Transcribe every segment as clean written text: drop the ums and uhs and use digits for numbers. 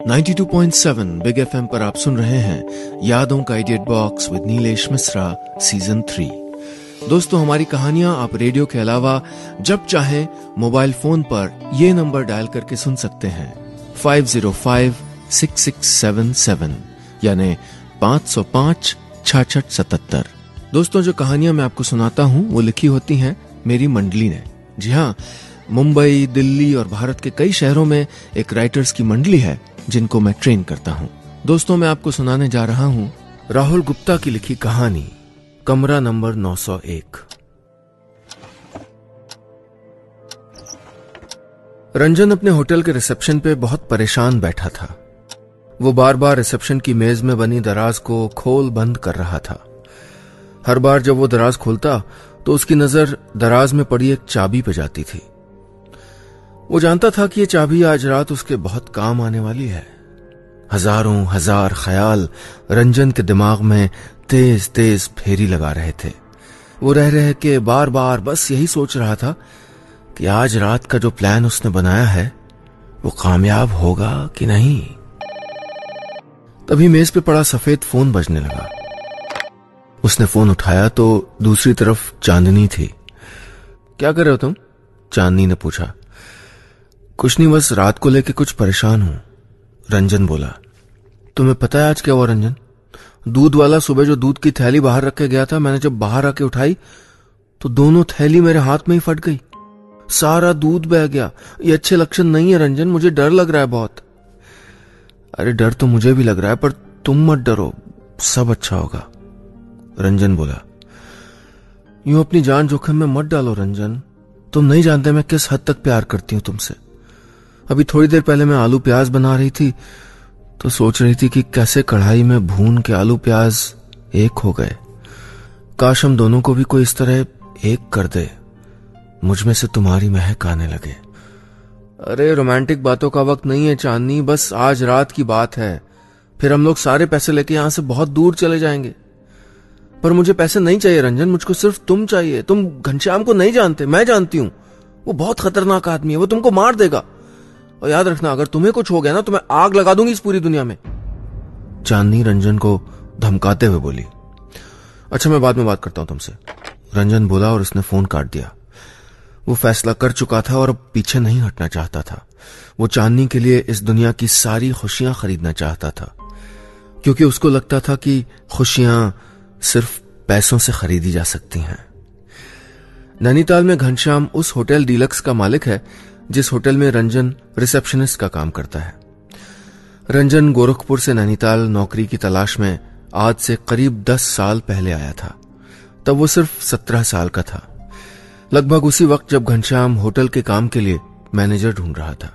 92.7 big FM पर आप सुन रहे हैं यादों का idiot box with Nilesh Mishra season 3। दोस्तों, हमारी कहानियां आप रेडियो के अलावा जब चाहें मोबाइल फोन पर ये नंबर डायल करके सुन सकते हैं 505-6677 यानी 505-6677। दोस्तों, जो कहानियां मैं आपको सुनाता हूं वो लिखी होती हैं मेरी मंडली ने। जी हाँ, मुंबई, दिल्ली और भारत के कई शहरों में एक राइटर्स की मंडली है जिनको मैं ट्रेन करता हूं। दोस्तों, मैं आपको सुनाने जा रहा हूं राहुल गुप्ता की लिखी कहानी कमरा नंबर 901। रंजन अपने होटल के रिसेप्शन पे बहुत परेशान बैठा था। वो बार बार रिसेप्शन की मेज में बनी दराज को खोल बंद कर रहा था। हर बार जब वो दराज खोलता तो उसकी नजर दराज में पड़ी एक चाबी पे जाती थी। वो जानता था कि ये चाबी आज रात उसके बहुत काम आने वाली है। हजारों हजार ख्याल रंजन के दिमाग में तेज तेज फेरी लगा रहे थे। वो रह रहे के बार बार बस यही सोच रहा था कि आज रात का जो प्लान उसने बनाया है वो कामयाब होगा कि नहीं। तभी मेज पे पड़ा सफेद फोन बजने लगा। उसने फोन उठाया तो दूसरी तरफ चांदनी थी। क्या कर रहे हो तुम? चांदनी ने पूछा। कुछ नहीं, बस रात को लेके कुछ परेशान हूं, रंजन बोला। तुम्हें पता है आज क्या हुआ रंजन? दूध वाला सुबह जो दूध की थैली बाहर रख के गया था, मैंने जब बाहर आके उठाई तो दोनों थैली मेरे हाथ में ही फट गई। सारा दूध बह गया। ये अच्छे लक्षण नहीं है रंजन, मुझे डर लग रहा है बहुत। अरे डर तो मुझे भी लग रहा है, पर तुम मत डरो, सब अच्छा होगा, रंजन बोला। यूं अपनी जान जोखिम में मत डालो रंजन। तुम नहीं जानते मैं किस हद तक प्यार करती हूं तुमसे। अभी थोड़ी देर पहले मैं आलू प्याज बना रही थी तो सोच रही थी कि कैसे कढ़ाई में भून के आलू प्याज एक हो गए। काश हम दोनों को भी कोई इस तरह एक कर दे, मुझ में से तुम्हारी महक आने लगे। अरे रोमांटिक बातों का वक्त नहीं है चांदनी, बस आज रात की बात है। फिर हम लोग सारे पैसे लेके यहां से बहुत दूर चले जाएंगे। पर मुझे पैसे नहीं चाहिए रंजन, मुझको सिर्फ तुम चाहिए। तुम घनश्याम को नहीं जानते, मैं जानती हूं। वो बहुत खतरनाक आदमी है, वो तुमको मार देगा। और याद रखना, अगर तुम्हें कुछ हो गया ना तो मैं आग लगा दूंगी इस पूरी दुनिया में, चांदनी रंजन को धमकाते हुए बोली। अच्छा, मैं बाद में बात करता हूं तुमसे, रंजन बोला और उसने फोन काट दिया। वो फैसला कर चुका था और अब पीछे नहीं हटना चाहता था। वो चांदनी के लिए इस दुनिया की सारी खुशियां खरीदना चाहता था, क्योंकि उसको लगता था कि खुशियां सिर्फ पैसों से खरीदी जा सकती हैं। नैनीताल में घनश्याम उस होटल डीलक्स का मालिक है जिस होटल में रंजन रिसेप्शनिस्ट का काम करता है। रंजन गोरखपुर से नैनीताल नौकरी की तलाश में आज से करीब 10 साल पहले आया था। तब वो सिर्फ 17 साल का था। लगभग उसी वक्त जब घनश्याम होटल के काम के लिए मैनेजर ढूंढ रहा था।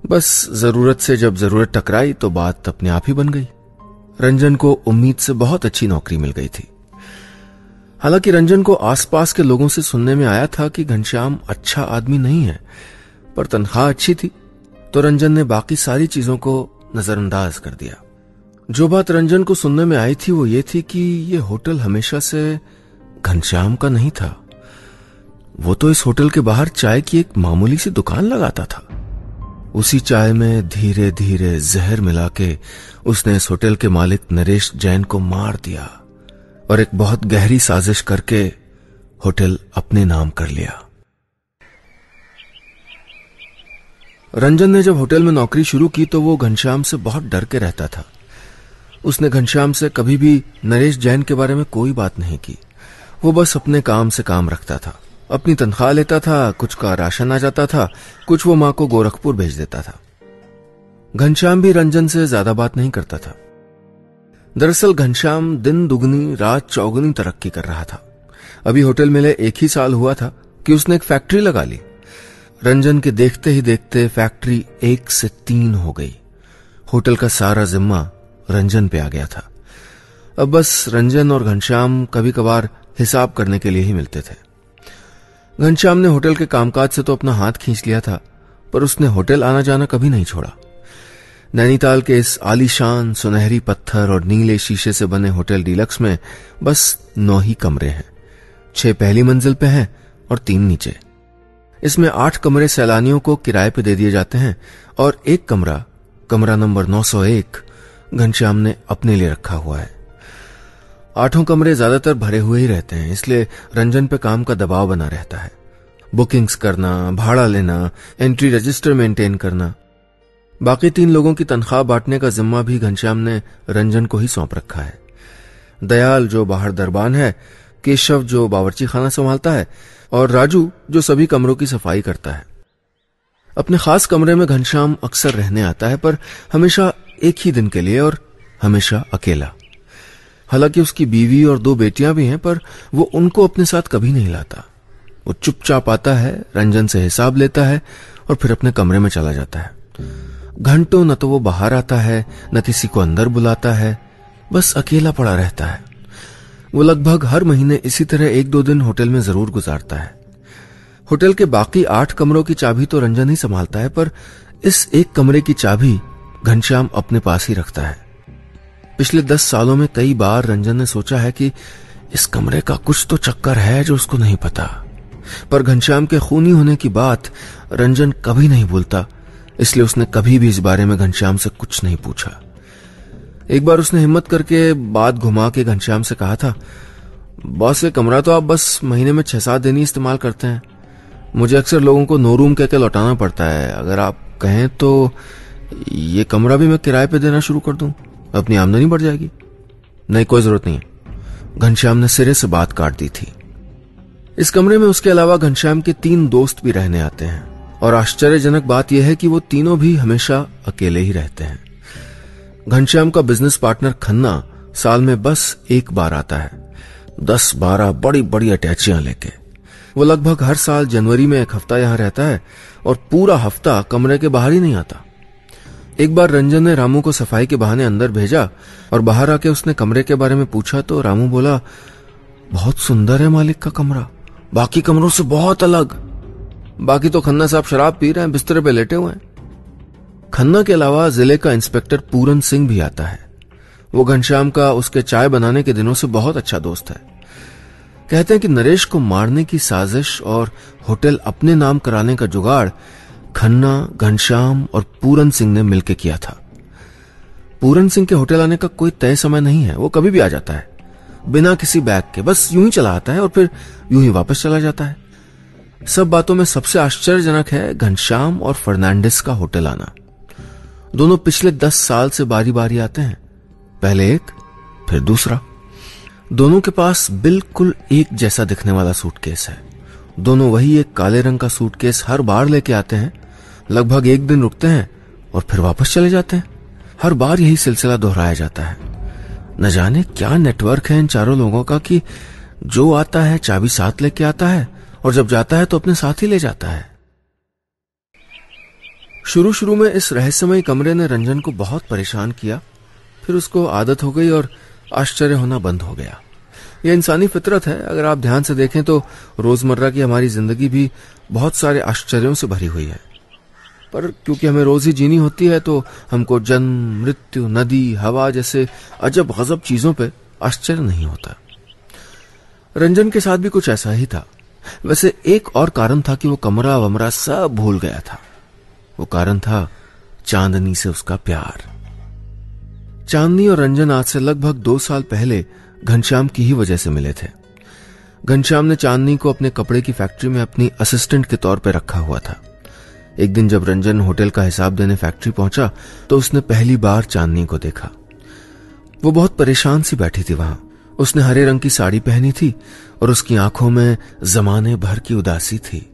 बस जरूरत से जब जरूरत टकराई तो बात अपने आप ही बन गई। रंजन को उम्मीद से बहुत अच्छी नौकरी मिल गई थी। हालांकि रंजन को आसपास के लोगों से सुनने में आया था कि घनश्याम अच्छा आदमी नहीं है, पर तनख्वाह अच्छी थी तो रंजन ने बाकी सारी चीजों को नजरअंदाज कर दिया। जो बात रंजन को सुनने में आई थी वो ये थी कि ये होटल हमेशा से घनश्याम का नहीं था। वो तो इस होटल के बाहर चाय की एक मामूली सी दुकान लगाता था। उसी चाय में धीरे धीरे जहर मिला के उसने इस होटल के मालिक नरेश जैन को मार दिया और एक बहुत गहरी साजिश करके होटल अपने नाम कर लिया। रंजन ने जब होटल में नौकरी शुरू की तो वो घनश्याम से बहुत डर के रहता था। उसने घनश्याम से कभी भी नरेश जैन के बारे में कोई बात नहीं की। वो बस अपने काम से काम रखता था, अपनी तनख्वाह लेता था, कुछ का राशन आ जाता था, कुछ वो मां को गोरखपुर भेज देता था। घनश्याम भी रंजन से ज्यादा बात नहीं करता था। दरअसल घनश्याम दिन दुगनी रात चौगुनी तरक्की कर रहा था। अभी होटल मिले 1 ही साल हुआ था कि उसने एक फैक्ट्री लगा ली। रंजन के देखते ही देखते फैक्ट्री 1 से 3 हो गई। होटल का सारा जिम्मा रंजन पे आ गया था। अब बस रंजन और घनश्याम कभी कभार हिसाब करने के लिए ही मिलते थे। घनश्याम ने होटल के कामकाज से तो अपना हाथ खींच लिया था, पर उसने होटल आना जाना कभी नहीं छोड़ा। नैनीताल के इस आलीशान सुनहरी पत्थर और नीले शीशे से बने होटल डीलक्स में बस 9 ही कमरे हैं। 6 पहली मंजिल पे हैं और 3 नीचे। इसमें 8 कमरे सैलानियों को किराए पे दे दिए जाते हैं और 1 कमरा कमरा नंबर 901 घनश्याम ने अपने लिए रखा हुआ है। 8 कमरे ज्यादातर भरे हुए ही रहते हैं, इसलिए रंजन पे काम का दबाव बना रहता है। बुकिंग्स करना, भाड़ा लेना, एंट्री रजिस्टर मेंटेन करना। बाकी 3 लोगों की तनख्वाह बांटने का जिम्मा भी घनश्याम ने रंजन को ही सौंप रखा है। दयाल जो बाहर दरबान है, केशव जो बावर्ची खाना संभालता है और राजू जो सभी कमरों की सफाई करता है। अपने खास कमरे में घनश्याम अक्सर रहने आता है, पर हमेशा एक ही दिन के लिए और हमेशा अकेला। हालांकि उसकी बीवी और 2 बेटियां भी हैं, पर वो उनको अपने साथ कभी नहीं लाता। वो चुपचाप आता है, रंजन से हिसाब लेता है और फिर अपने कमरे में चला जाता है। घंटों न तो वो बाहर आता है, न किसी को अंदर बुलाता है, बस अकेला पड़ा रहता है। वो लगभग हर महीने इसी तरह 1-2 दिन होटल में जरूर गुजारता है। होटल के बाकी 8 कमरों की चाबी तो रंजन ही संभालता है, पर इस एक कमरे की चाबी घनश्याम अपने पास ही रखता है। पिछले 10 सालों में कई बार रंजन ने सोचा है कि इस कमरे का कुछ तो चक्कर है जो उसको नहीं पता, पर घनश्याम के खूनी होने की बात रंजन कभी नहीं भूलता, इसलिए उसने कभी भी इस बारे में घनश्याम से कुछ नहीं पूछा। एक बार उसने हिम्मत करके बात घुमा के घनश्याम से कहा था, बॉस ये कमरा तो आप बस महीने में 6-7 दिन ही इस्तेमाल करते हैं। मुझे अक्सर लोगों को नो रूम कहकर लौटाना पड़ता है। अगर आप कहें तो ये कमरा भी मैं किराए पे देना शुरू कर दूं, अपनी आमदनी बढ़ जाएगी। नहीं, कोई जरूरत नहीं है। घनश्याम ने सिरे से बात काट दी थी। इस कमरे में उसके अलावा घनश्याम के 3 दोस्त भी रहने आते हैं, और आश्चर्यजनक बात यह है कि वो तीनों भी हमेशा अकेले ही रहते हैं। घनश्याम का बिजनेस पार्टनर खन्ना साल में बस एक बार आता है, 10-12 बड़ी बड़ी अटैचियां लेके। वो लगभग हर साल जनवरी में 1 हफ्ता यहां रहता है और पूरा हफ्ता कमरे के बाहर ही नहीं आता। एक बार रंजन ने रामू को सफाई के बहाने अंदर भेजा और बाहर आके उसने कमरे के बारे में पूछा तो रामू बोला, बहुत सुंदर है मालिक का कमरा, बाकी कमरों से बहुत अलग। बाकी तो खन्ना साहब शराब पी रहे हैं, बिस्तर पे लेटे हुए हैं। खन्ना के अलावा जिले का इंस्पेक्टर पूरन सिंह भी आता है। वो घनश्याम का उसके चाय बनाने के दिनों से बहुत अच्छा दोस्त है। कहते हैं कि नरेश को मारने की साजिश और होटल अपने नाम कराने का जुगाड़ खन्ना, घनश्याम और पूरन सिंह ने मिलकर किया था। पूरन सिंह के होटल आने का कोई तय समय नहीं है, वो कभी भी आ जाता है बिना किसी बैग के, बस यूं ही चला आता है और फिर यूं ही वापस चला जाता है। सब बातों में सबसे आश्चर्यजनक है घनश्याम और फर्नांडिस का होटल आना। दोनों पिछले 10 साल से बारी बारी आते हैं, पहले एक फिर दूसरा। दोनों के पास बिल्कुल एक जैसा दिखने वाला सूटकेस है। दोनों वही एक काले रंग का सूटकेस हर बार लेके आते हैं, लगभग 1 दिन रुकते हैं और फिर वापस चले जाते हैं। हर बार यही सिलसिला दोहराया जाता है। न जाने क्या नेटवर्क है इन चारों लोगों का कि जो आता है चाबी साथ लेके आता है और जब जाता है तो अपने साथ ही ले जाता है। शुरू शुरू में इस रहस्यमय कमरे ने रंजन को बहुत परेशान किया, फिर उसको आदत हो गई और आश्चर्य होना बंद हो गया। यह इंसानी फितरत है। अगर आप ध्यान से देखें तो रोजमर्रा की हमारी जिंदगी भी बहुत सारे आश्चर्यों से भरी हुई है, पर क्योंकि हमें रोज ही जीनी होती है तो हमको जन्म, मृत्यु, नदी, हवा जैसे अजब गजब चीजों पे आश्चर्य नहीं होता। रंजन के साथ भी कुछ ऐसा ही था। वैसे एक और कारण था कि वो कमरा वमरा सब भूल गया था। वो कारण था चांदनी से उसका प्यार। चांदनी और रंजन आज से लगभग 2 साल पहले घनश्याम की ही वजह से मिले थे। घनश्याम ने चांदनी को अपने कपड़े की फैक्ट्री में अपनी असिस्टेंट के तौर पर रखा हुआ था। एक दिन जब रंजन होटल का हिसाब देने फैक्ट्री पहुंचा तो उसने पहली बार चांदनी को देखा। वो बहुत परेशान सी बैठी थी वहां। उसने हरे रंग की साड़ी पहनी थी और उसकी आंखों में जमाने भर की उदासी थी।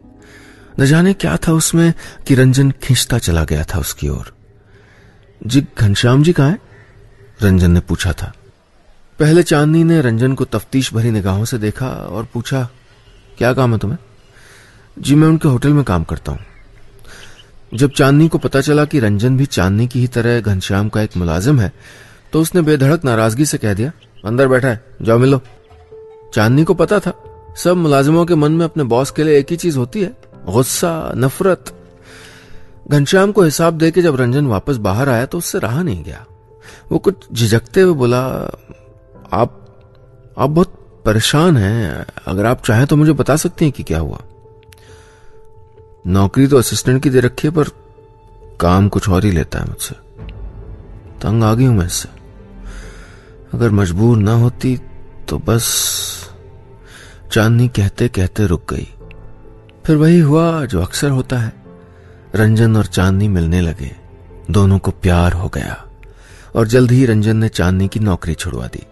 न जाने क्या था उसमें कि रंजन खींचता चला गया था उसकी ओर। जी घनश्याम जी कहाँ हैं? रंजन ने पूछा था। पहले चांदनी ने रंजन को तफ्तीश भरी निगाहों से देखा और पूछा, क्या काम है तुम्हें? जी मैं उनके होटल में काम करता हूं। जब चांदनी को पता चला कि रंजन भी चांदनी की ही तरह घनश्याम का एक मुलाजिम है तो उसने बेधड़क नाराजगी से कह दिया, अंदर बैठा है, जाओ मिलो। चांदनी को पता था सब मुलाजिमों के मन में अपने बॉस के लिए एक ही चीज होती है, गुस्सा, नफरत। घनश्याम को हिसाब देके जब रंजन वापस बाहर आया तो उससे रहा नहीं गया। वो कुछ झिझकते हुए बोला, आप बहुत परेशान हैं, अगर आप चाहें तो मुझे बता सकती हैं कि क्या हुआ। नौकरी तो असिस्टेंट की दे रखी है पर काम कुछ और ही लेता है मुझसे। तंग आ गई हूं मैं इससे। अगर मजबूर ना होती तो बस। चांदनी कहते कहते रुक गई। फिर वही हुआ जो अक्सर होता है। रंजन और चांदनी मिलने लगे। दोनों को प्यार हो गया और जल्द ही रंजन ने चांदनी की नौकरी छुड़वा दी।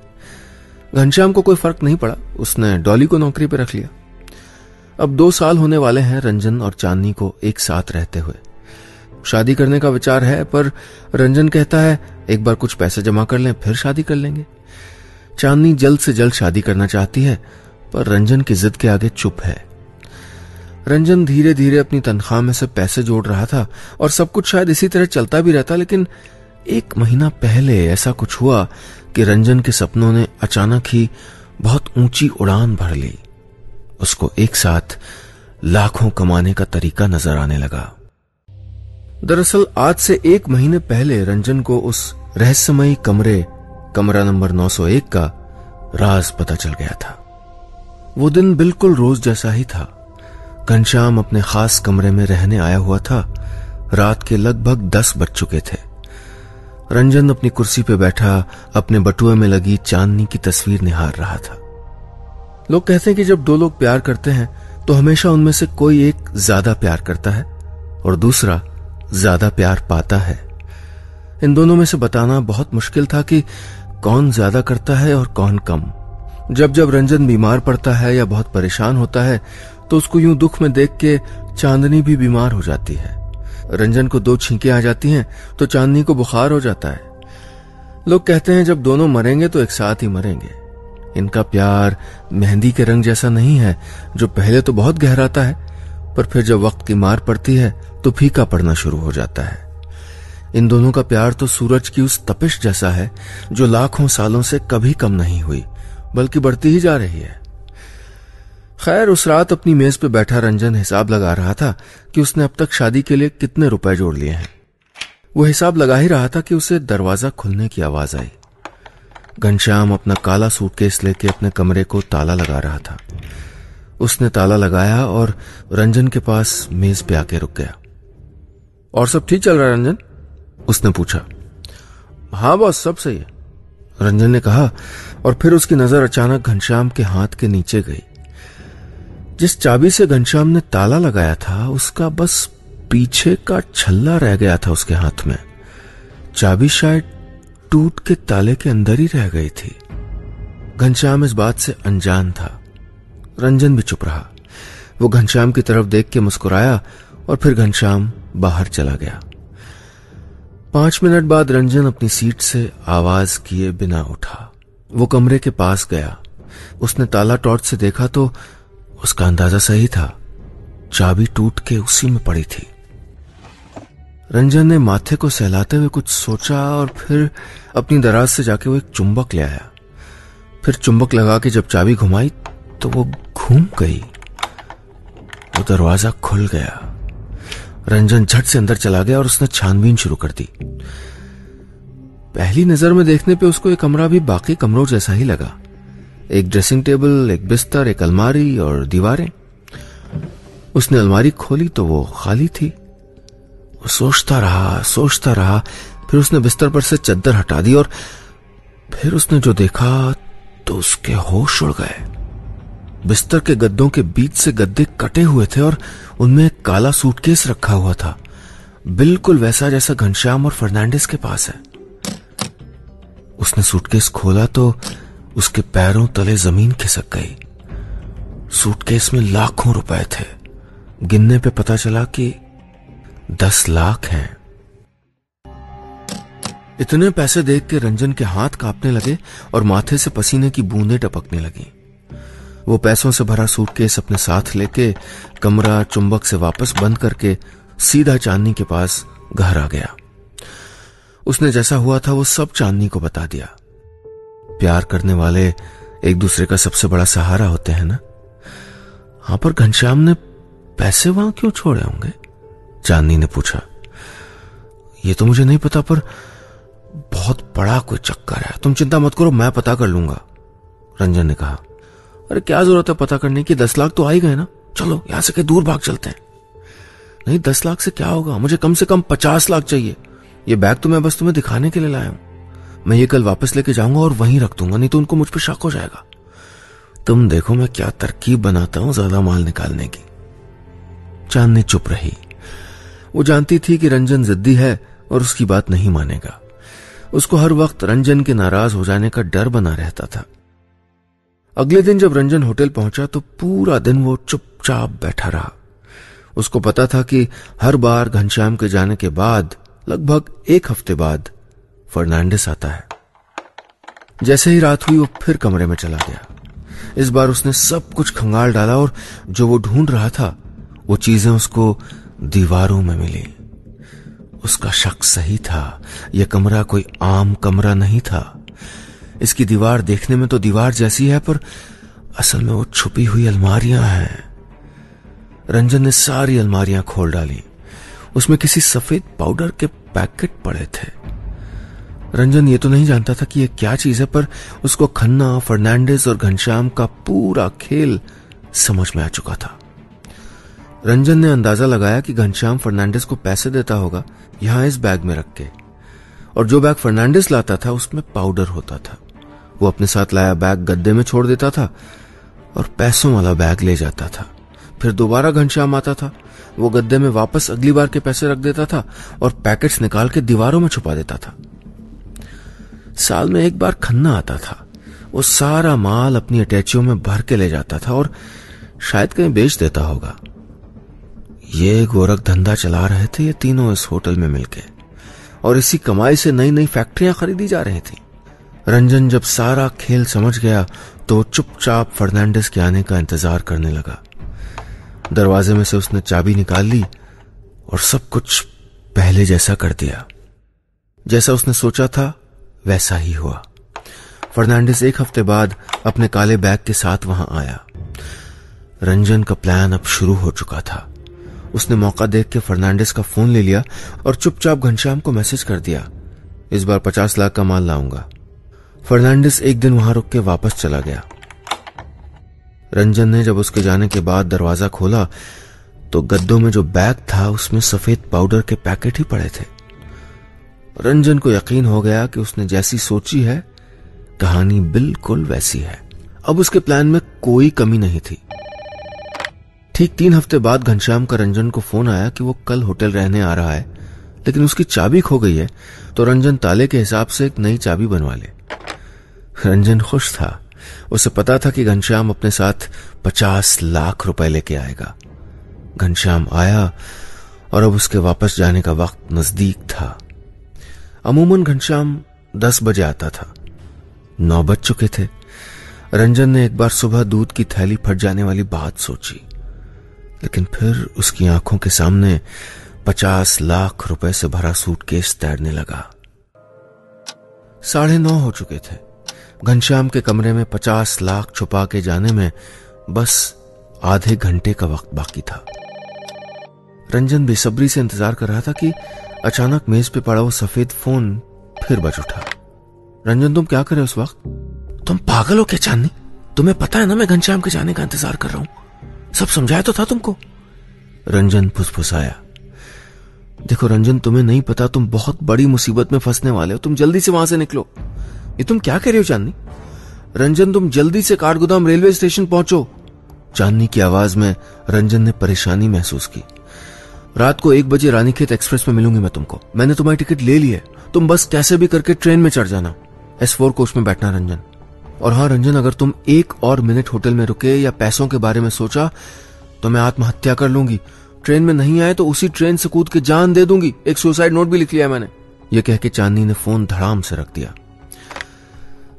घनश्याम को कोई फर्क नहीं पड़ा, उसने डॉली को नौकरी पर रख लिया। अब 2 साल होने वाले हैं रंजन और चांदनी को एक साथ रहते हुए। शादी करने का विचार है, पर रंजन कहता है एक बार कुछ पैसे जमा कर लें फिर शादी कर लेंगे। चांदनी जल्द से जल्द शादी करना चाहती है, पर रंजन की जिद के आगे चुप है। रंजन धीरे धीरे अपनी तनख्वाह में से पैसे जोड़ रहा था और सब कुछ शायद इसी तरह चलता भी रहता, लेकिन 1 महीना पहले ऐसा कुछ हुआ कि रंजन के सपनों ने अचानक ही बहुत ऊंची उड़ान भर ली। उसको एक साथ लाखों कमाने का तरीका नजर आने लगा। दरअसल आज से 1 महीने पहले रंजन को उस रहस्यमयी कमरा नंबर 901 का राज पता चल गया था। वो दिन बिल्कुल रोज जैसा ही था। घनश्याम अपने खास कमरे में रहने आया हुआ था। रात के लगभग 10 बज चुके थे। रंजन अपनी कुर्सी पे बैठा अपने बटुए में लगी चांदनी की तस्वीर निहार रहा था। लोग कहते हैं कि जब 2 लोग प्यार करते हैं तो हमेशा उनमें से कोई एक ज्यादा प्यार करता है और दूसरा ज्यादा प्यार पाता है। इन दोनों में से बताना बहुत मुश्किल था कि कौन ज्यादा करता है और कौन कम। जब रंजन बीमार पड़ता है या बहुत परेशान होता है तो उसको यूं दुख में देख के चांदनी भी बीमार हो जाती है। रंजन को 2 छींकें आ जाती हैं तो चांदनी को बुखार हो जाता है। लोग कहते हैं जब दोनों मरेंगे तो एक साथ ही मरेंगे। इनका प्यार मेहंदी के रंग जैसा नहीं है, जो पहले तो बहुत गहराता है पर फिर जब वक्त की मार पड़ती है तो फीका पड़ना शुरू हो जाता है। इन दोनों का प्यार तो सूरज की उस तपिश जैसा है जो लाखों सालों से कभी कम नहीं हुई, बल्कि बढ़ती ही जा रही है। खैर, उस रात अपनी मेज पे बैठा रंजन हिसाब लगा रहा था कि उसने अब तक शादी के लिए कितने रुपए जोड़ लिए हैं। वो हिसाब लगा ही रहा था कि उसे दरवाजा खुलने की आवाज आई। घनश्याम अपना काला सूटकेस लेके अपने कमरे को ताला लगा रहा था। उसने ताला लगाया और रंजन के पास मेज पे आके रुक गया। और सब ठीक चल रहा है रंजन? उसने पूछा। हाँ बॉस, सब सही है, रंजन ने कहा। और फिर उसकी नजर अचानक घनश्याम के हाथ के नीचे गई। जिस चाबी से घनश्याम ने ताला लगाया था उसका बस पीछे का छल्ला रह गया था उसके हाथ में। चाबी शायद टूट के ताले के अंदर ही रह गई थी। घनश्याम इस बात से अनजान था। रंजन भी चुप रहा। वो घनश्याम की तरफ देख के मुस्कुराया और फिर घनश्याम बाहर चला गया। 5 मिनट बाद रंजन अपनी सीट से आवाज किए बिना उठा। वो कमरे के पास गया। उसने ताला टॉर्च से देखा तो उसका अंदाजा सही था। चाबी टूट के उसी में पड़ी थी। रंजन ने माथे को सहलाते हुए कुछ सोचा और फिर अपनी दराज से जाके वो एक चुंबक ले आया। फिर चुंबक लगा के जब चाबी घुमाई तो वो घूम गई। वो दरवाजा खुल गया। रंजन झट से अंदर चला गया और उसने छानबीन शुरू कर दी। पहली नजर में देखने पे उसको एक कमरा भी बाकी कमरों जैसा ही लगा। एक ड्रेसिंग टेबल, एक बिस्तर, एक अलमारी और दीवारें। उसने अलमारी खोली तो वो खाली थी। वो सोचता रहा। फिर उसने बिस्तर पर से चद्दर हटा दी और फिर उसने जो देखा तो उसके होश उड़ गए। बिस्तर के गद्दों के बीच से गद्दे कटे हुए थे और उनमें एक काला सूटकेस रखा हुआ था, बिल्कुल वैसा जैसा घनश्याम और फर्नांडिस के पास है। उसने सूटकेस खोला तो उसके पैरों तले जमीन खिसक गई। सूटकेस में लाखों रुपए थे। गिनने पे पता चला कि 10 लाख हैं। इतने पैसे देख के रंजन के हाथ कांपने लगे और माथे से पसीने की बूंदें टपकने लगी। वो पैसों से भरा सूटकेस अपने साथ लेके कमरा चुंबक से वापस बंद करके सीधा चांदनी के पास घर आ गया। उसने जैसा हुआ था वो सब चांदनी को बता दिया। प्यार करने वाले एक दूसरे का सबसे बड़ा सहारा होते हैं ना। हाँ, पर घनश्याम ने पैसे वहां क्यों छोड़े होंगे? चांदनी ने पूछा। ये तो मुझे नहीं पता, पर बहुत बड़ा कोई चक्कर है। तुम चिंता मत करो, मैं पता कर लूंगा, रंजन ने कहा। अरे क्या जरूरत है पता करने की? 10 लाख तो आ ही गए ना। चलो यहां से कहीं दूर भाग चलते हैं। नहीं, 10 लाख से क्या होगा? मुझे कम से कम 50 लाख चाहिए। ये बैग तो मैं बस तुम्हें दिखाने के लिए लाया हूं। मैं ये कल वापस लेके जाऊंगा और वहीं रख दूंगा, नहीं तो उनको मुझ पर शक हो जाएगा। तुम देखो मैं क्या तरकीब बनाता हूं ज्यादा माल निकालने की। चांदनी चुप रही। वो जानती थी कि रंजन जिद्दी है और उसकी बात नहीं मानेगा। उसको हर वक्त रंजन के नाराज हो जाने का डर बना रहता था। अगले दिन जब रंजन होटल पहुंचा तो पूरा दिन वो चुपचाप बैठा रहा। उसको पता था कि हर बार घनश्याम के जाने के बाद लगभग 1 हफ्ते बाद फर्नांडिस आता है। जैसे ही रात हुई वो फिर कमरे में चला गया। इस बार उसने सब कुछ खंगाल डाला और जो वो ढूंढ रहा था वो चीजें उसको दीवारों में मिली। उसका शक सही था, यह कमरा कोई आम कमरा नहीं था। इसकी दीवार देखने में तो दीवार जैसी है, पर असल में वो छुपी हुई अलमारियां हैं। रंजन ने सारी अलमारियां खोल डाली। उसमें किसी सफेद पाउडर के पैकेट पड़े थे। रंजन ये तो नहीं जानता था कि यह क्या चीज है, पर उसको खन्ना, फर्नांडिस और घनश्याम का पूरा खेल समझ में आ चुका था। रंजन ने अंदाजा लगाया कि घनश्याम फर्नांडिस को पैसे देता होगा यहां इस बैग में रख के, और जो बैग फर्नांडिस लाता था उसमें पाउडर होता था। वो अपने साथ लाया बैग गद्दे में छोड़ देता था और पैसों वाला बैग ले जाता था। फिर दोबारा घनश्याम आता था, वो गद्दे में वापस अगली बार के पैसे रख देता था और पैकेट्स निकाल के दीवारों में छुपा देता था। साल में एक बार खन्ना आता था। वो सारा माल अपनी अटैचियों में भर के ले जाता था और शायद कहीं बेच देता होगा। ये गोरख धंधा चला रहे थे ये तीनों इस होटल में मिलके, और इसी कमाई से नई नई फैक्ट्रियां खरीदी जा रही थी। रंजन जब सारा खेल समझ गया तो चुपचाप फर्नांडिस के आने का इंतजार करने लगा। दरवाजे में से उसने चाबी निकाल ली और सब कुछ पहले जैसा कर दिया। जैसा उसने सोचा था वैसा ही हुआ। फर्नांडिस 1 हफ्ते बाद अपने काले बैग के साथ वहां आया। रंजन का प्लान अब शुरू हो चुका था। उसने मौका देख के फर्नांडिस का फोन ले लिया और चुपचाप घनश्याम को मैसेज कर दिया, इस बार 50 लाख का माल लाऊंगा। फर्नांडिस एक दिन वहां रुक के वापस चला गया। रंजन ने जब उसके जाने के बाद दरवाजा खोला तो गद्दों में जो बैग था उसमें सफेद पाउडर के पैकेट ही पड़े थे। रंजन को यकीन हो गया कि उसने जैसी सोची है कहानी बिल्कुल वैसी है। अब उसके प्लान में कोई कमी नहीं थी। ठीक 3 हफ्ते बाद घनश्याम का रंजन को फोन आया कि वो कल होटल रहने आ रहा है, लेकिन उसकी चाबी खो गई है, तो रंजन ताले के हिसाब से एक नई चाबी बनवा ले। रंजन खुश था। उसे पता था कि घनश्याम अपने साथ 50 लाख रुपए लेके आएगा। घनश्याम आया और अब उसके वापस जाने का वक्त नजदीक था। अमूमन घनश्याम 10 बजे आता था। 9 बज चुके थे। रंजन ने एक बार सुबह दूध की थैली फट जाने वाली बात सोची, लेकिन फिर उसकी आंखों के सामने 50 लाख रुपए से भरा सूटकेस तैरने लगा। 9:30 हो चुके थे। घनश्याम के कमरे में 50 लाख छुपा के जाने में बस आधे घंटे का वक्त बाकी था। रंजन बेसब्री से इंतजार कर रहा था कि अचानक मेज पे पड़ा वो सफेद फोन फिर बज उठा। रंजन, तुम क्या कर रहे हो उस वक्त? तुम पागल हो क्या चांदनी? तुम्हें पता है ना मैं घनश्याम के जाने का इंतजार कर रहा हूं। सब समझाया तो था तुमको। रंजन फुसफुसाया। देखो रंजन, तुम्हें नहीं पता, तुम बहुत बड़ी मुसीबत में फंसने वाले हो। तुम जल्दी से वहां से निकलो। ये तुम क्या कह रहे हो चांदनी? रंजन, तुम जल्दी से काठगोदाम रेलवे स्टेशन पहुंचो। चांदनी की आवाज में रंजन ने परेशानी महसूस की। रात को 1 बजे रानीखेत एक्सप्रेस में मिलूंगी मैं तुमको। मैंने तुम्हारी टिकट ले ली है। तुम बस कैसे भी करके ट्रेन में चढ़ जाना। S4 कोच में बैठना रंजन। और हाँ रंजन, अगर तुम 1 और मिनट होटल में रुके या पैसों के बारे में सोचा तो मैं आत्महत्या कर लूंगी। ट्रेन में नहीं आए तो उसी ट्रेन से कूद के जान दे दूंगी। एक सुसाइड नोट भी लिख लिया मैंने। यह कह के चांदनी ने फोन धड़ाम से रख दिया।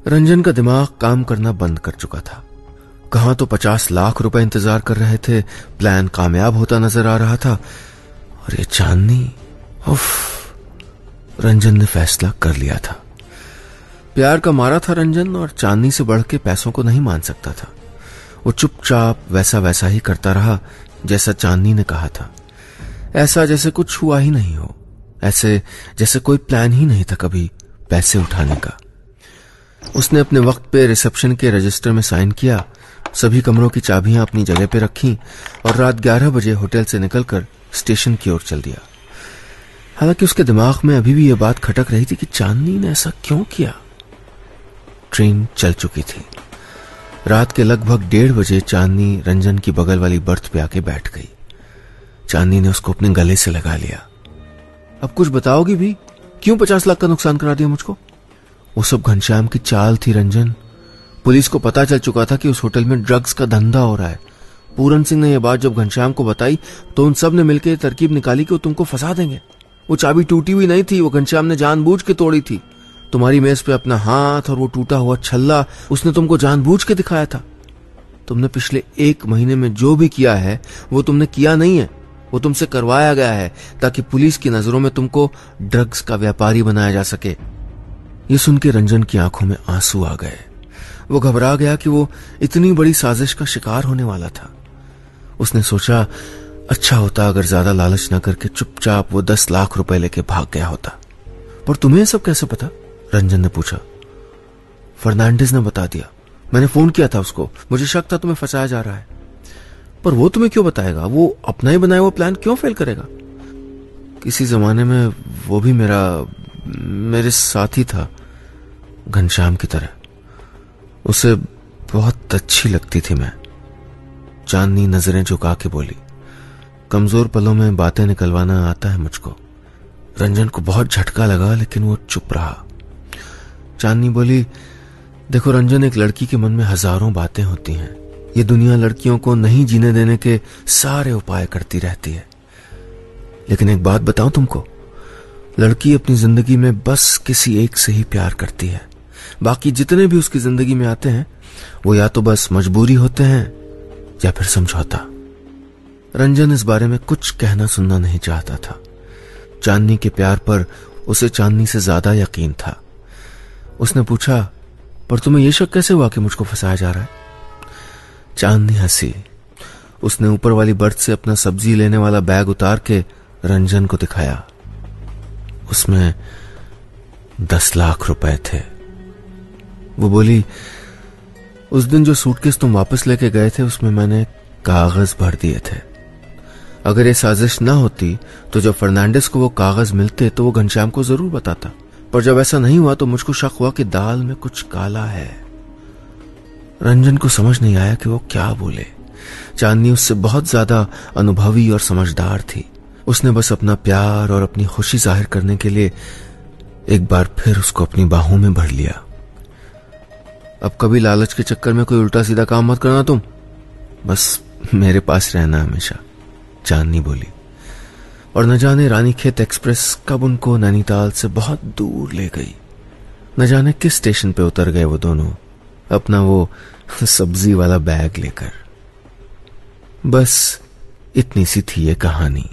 रंजन का दिमाग काम करना बंद कर चुका था। कहां तो 50 लाख रुपए इंतजार कर रहे थे, प्लान कामयाब होता नजर आ रहा था, और ये चांदनी। उफ। रंजन ने फैसला कर लिया था। प्यार का मारा था रंजन, और चांदनी से बढ़ के पैसों को नहीं मान सकता था। वो चुपचाप वैसा ही करता रहा जैसा चांदनी ने कहा था। ऐसा जैसे कुछ हुआ ही नहीं हो, ऐसे जैसे कोई प्लान ही नहीं था कभी पैसे उठाने का। उसने अपने वक्त पे रिसेप्शन के रजिस्टर में साइन किया, सभी कमरों की चाबियां अपनी जगह पे रखी और रात 11 बजे होटल से निकलकर स्टेशन की ओर चल दिया। हालांकि उसके दिमाग में अभी भी यह बात खटक रही थी कि चांदनी ने ऐसा क्यों किया। ट्रेन चल चुकी थी। रात के लगभग 1:30 बजे चांदनी रंजन की बगल वाली बर्थ पे आके बैठ गई। चांदनी ने उसको अपने गले से लगा लिया। अब कुछ बताओगी भी? क्यों 50 लाख का नुकसान करा दिया मुझको? वो सब घनश्याम की चाल थी रंजन। पुलिस को पता चल चुका था कि उस होटल में ड्रग्स का धंधा हो रहा है। पूरन सिंह ने यह बात जब घनश्याम को बताई तो उन सब ने मिलकर तरकीब निकाली कि वो तुमको फंसा देंगे। वो चाबी टूटी हुई नहीं थी, वो घनश्याम ने जानबूझ के तोड़ी थी। तुम्हारी मेज पे अपना हाथ और वो टूटा हुआ छल्ला उसने तुमको जानबूझ के दिखाया था। तुमने पिछले 1 महीने में जो भी किया है वो तुमने किया नहीं है, वो तुमसे करवाया गया है ताकि पुलिस की नजरों में तुमको ड्रग्स का व्यापारी बनाया जा सके। ये सुन के रंजन की आंखों में आंसू आ गए। वो घबरा गया कि वो इतनी बड़ी साजिश का शिकार होने वाला था। उसने सोचा अच्छा होता अगर ज्यादा लालच न करके चुपचाप वो 10 लाख रुपए लेके भाग गया होता। पर तुम्हें सब कैसे पता? रंजन ने पूछा। फर्नांडिस ने बता दिया। मैंने फोन किया था उसको, मुझे शक था तुम्हें फंसाया जा रहा है। पर वो तुम्हें क्यों बताएगा? वो अपना ही बनाया हुआ प्लान क्यों फेल करेगा? किसी जमाने में वो भी मेरे साथी था, घनश्याम की तरह। उसे बहुत अच्छी लगती थी मैं। चांदनी नजरें झुका के बोली। कमजोर पलों में बातें निकलवाना आता है मुझको। रंजन को बहुत झटका लगा लेकिन वो चुप रहा। चांदनी बोली, देखो रंजन, एक लड़की के मन में हजारों बातें होती हैं। ये दुनिया लड़कियों को नहीं जीने देने के सारे उपाय करती रहती है। लेकिन एक बात बताऊं तुमको, लड़की अपनी जिंदगी में बस किसी एक से ही प्यार करती है। बाकी जितने भी उसकी जिंदगी में आते हैं वो या तो बस मजबूरी होते हैं या फिर समझौता। रंजन इस बारे में कुछ कहना सुनना नहीं चाहता था। चांदनी के प्यार पर उसे चांदनी से ज्यादा यकीन था। उसने पूछा, पर तुम्हें यह शक कैसे हुआ कि मुझको फंसाया जा रहा है? चांदनी हंसी। उसने ऊपर वाली बर्थ से अपना सब्जी लेने वाला बैग उतार के रंजन को दिखाया। उसमें 10 लाख रुपए थे। वो बोली, उस दिन जो सूटकेस तुम वापस लेके गए थे उसमें मैंने कागज भर दिए थे। अगर ये साजिश ना होती तो जब फर्नांडिस को वो कागज मिलते तो वो घनश्याम को जरूर बताता। पर जब ऐसा नहीं हुआ तो मुझको शक हुआ कि दाल में कुछ काला है। रंजन को समझ नहीं आया कि वो क्या बोले। चांदनी उससे बहुत ज्यादा अनुभवी और समझदार थी। उसने बस अपना प्यार और अपनी खुशी जाहिर करने के लिए एक बार फिर उसको अपनी बाहों में भर लिया। अब कभी लालच के चक्कर में कोई उल्टा सीधा काम मत करना तुम, बस मेरे पास रहना हमेशा, चांदनी बोली। और न जाने रानीखेत एक्सप्रेस कब उनको नैनीताल से बहुत दूर ले गई। न जाने किस स्टेशन पे उतर गए वो दोनों, अपना वो सब्जी वाला बैग लेकर। बस इतनी सी थी ये कहानी।